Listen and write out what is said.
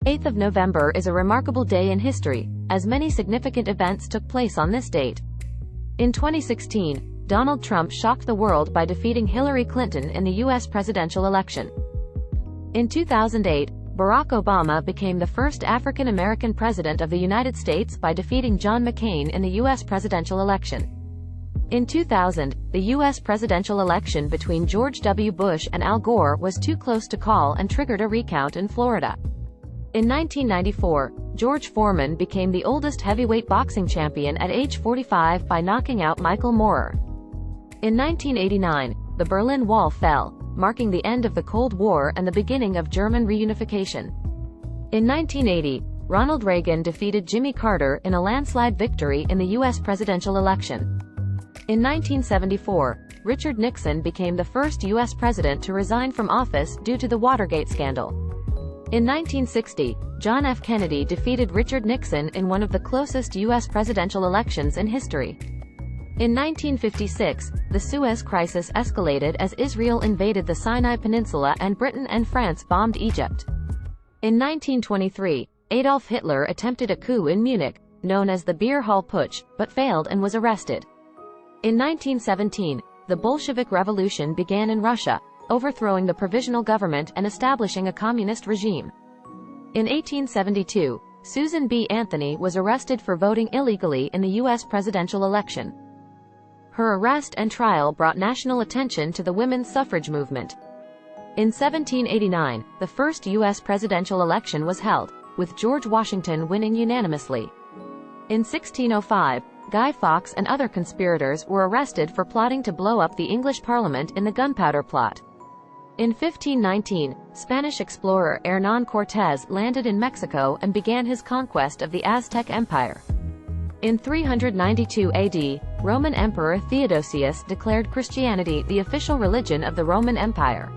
8th of November is a remarkable day in history, as many significant events took place on this date. In 2016, Donald Trump shocked the world by defeating Hillary Clinton in the U.S. presidential election. In 2008, Barack Obama became the first African American president of the United States by defeating John McCain in the U.S. presidential election. In 2000, the U.S. presidential election between George W. Bush and Al Gore was too close to call and triggered a recount in Florida. In 1994, George Foreman became the oldest heavyweight boxing champion at age 45 by knocking out Michael Moorer. In 1989, the Berlin Wall fell, marking the end of the Cold War and the beginning of German reunification. In 1980, Ronald Reagan defeated Jimmy Carter in a landslide victory in the U.S. presidential election. In 1974, Richard Nixon became the first U.S. president to resign from office due to the Watergate scandal. In 1960, John F. Kennedy defeated Richard Nixon in one of the closest U.S. presidential elections in history. In 1956, the Suez Crisis escalated as Israel invaded the Sinai Peninsula and Britain and France bombed Egypt. In 1923, Adolf Hitler attempted a coup in Munich, known as the Beer Hall Putsch, but failed and was arrested. In 1917, the Bolshevik Revolution began in Russia, overthrowing the provisional government and establishing a communist regime. In 1872, Susan B. Anthony was arrested for voting illegally in the U.S. presidential election. Her arrest and trial brought national attention to the women's suffrage movement. In 1789, the first U.S. presidential election was held, with George Washington winning unanimously. In 1605, Guy Fawkes and other conspirators were arrested for plotting to blow up the English Parliament in the Gunpowder Plot. In 1519, Spanish explorer Hernán Cortés landed in Mexico and began his conquest of the Aztec Empire. In 392 AD, Roman Emperor Theodosius declared Christianity the official religion of the Roman Empire.